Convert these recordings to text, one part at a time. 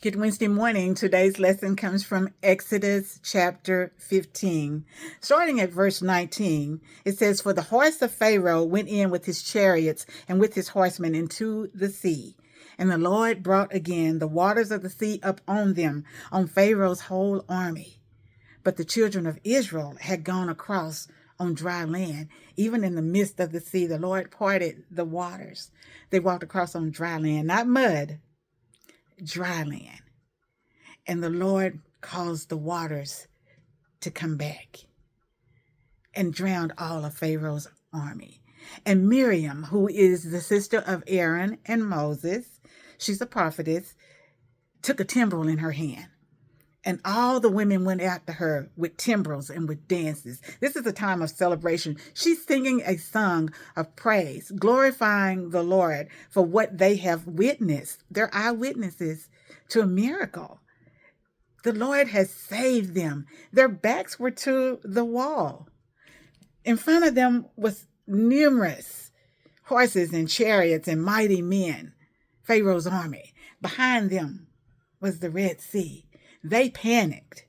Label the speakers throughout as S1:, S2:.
S1: Good Wednesday morning. Today's lesson comes from Exodus chapter 15. Starting at verse 19, it says, "For the horse of Pharaoh went in with his chariots and with his horsemen into the sea. And the Lord brought again the waters of the sea up on them, on Pharaoh's whole army. But the children of Israel had gone across on dry land. Even in the midst of the sea, the Lord parted the waters. They walked across on dry land, not mud, dry land. And the Lord caused the waters to come back and drowned all of Pharaoh's army. And Miriam, who is the sister of Aaron and Moses, she's a prophetess, took a timbrel in her hand. And all the women went after her with timbrels and with dances." This is a time of celebration. She's singing a song of praise, glorifying the Lord for what they have witnessed. They're eyewitnesses to a miracle. The Lord has saved them. Their backs were to the wall. In front of them was numerous horses and chariots and mighty men, Pharaoh's army. Behind them was the Red Sea. They panicked.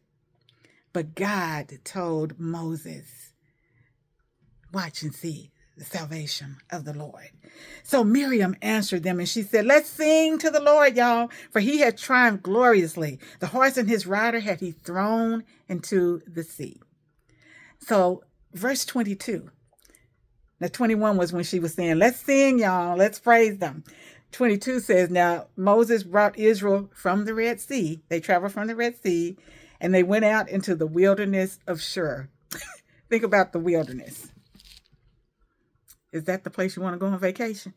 S1: But God told Moses, "Watch and see the salvation of the Lord." So Miriam answered them and she said, "Let's sing to the Lord, y'all, for he had triumphed gloriously. The horse and his rider had he thrown into the sea." So verse 22. Now 21 was when she was saying, "Let's sing, y'all, let's praise them." 22 says, "Now Moses brought Israel from the Red Sea." They traveled from the Red Sea and they went out into the wilderness of Shur. Think about the wilderness. Is that the place you want to go on vacation?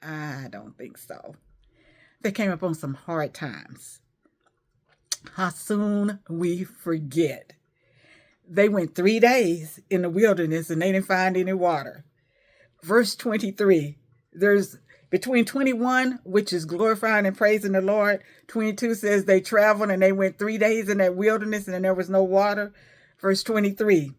S1: I don't think so. They came upon some hard times. How soon we forget. They went 3 days in the wilderness and they didn't find any water. Verse 23, there's between 21, which is glorifying and praising the Lord. 22 says they traveled and they went 3 days in that wilderness and there was no water. Verse 23,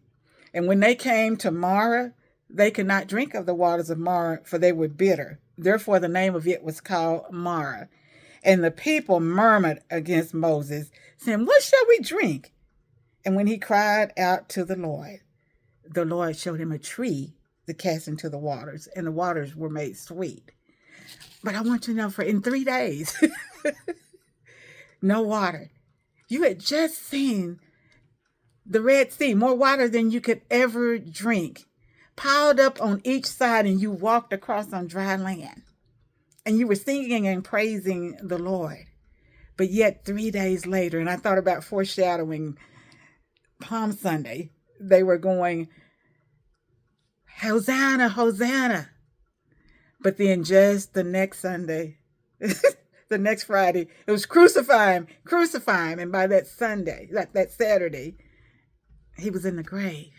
S1: "And when they came to Marah, they could not drink of the waters of Marah, for they were bitter. Therefore the name of it was called Marah. And the people murmured against Moses, saying, 'What shall we drink?' And when he cried out to the Lord showed him a tree to cast into the waters, and the waters were made sweet." But I want you to know, for in 3 days, no water. You had just seen the Red Sea, more water than you could ever drink, piled up on each side, and you walked across on dry land. And you were singing and praising the Lord. But yet 3 days later, and I thought about foreshadowing Palm Sunday, they were going, "Hosanna, Hosanna." But then just the next Sunday, the next Friday, it was crucify him, crucify him. And by that Sunday, that Saturday, he was in the grave.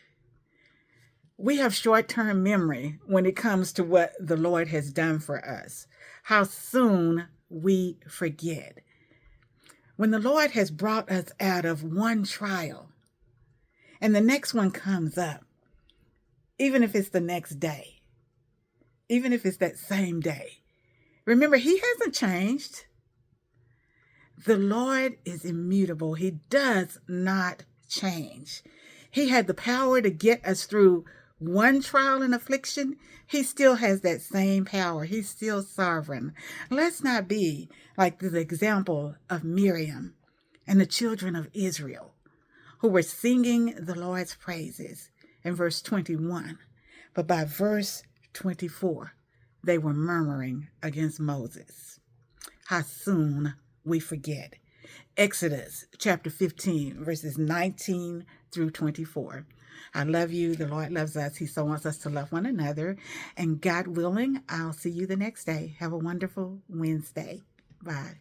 S1: We have short-term memory when it comes to what the Lord has done for us. How soon we forget. When the Lord has brought us out of one trial and the next one comes up, even if it's the next day, even if it's that same day, remember, he hasn't changed. The Lord is immutable. He does not change. He had the power to get us through one trial and affliction. He still has that same power. He's still sovereign. Let's not be like the example of Miriam and the children of Israel, who were singing the Lord's praises in verse 21. But by verse 24, they were murmuring against Moses. How soon we forget. Exodus chapter 15, verses 19 through 24. I love you. The Lord loves us. He so wants us to love one another. And God willing, I'll see you the next day. Have a wonderful Wednesday. Bye.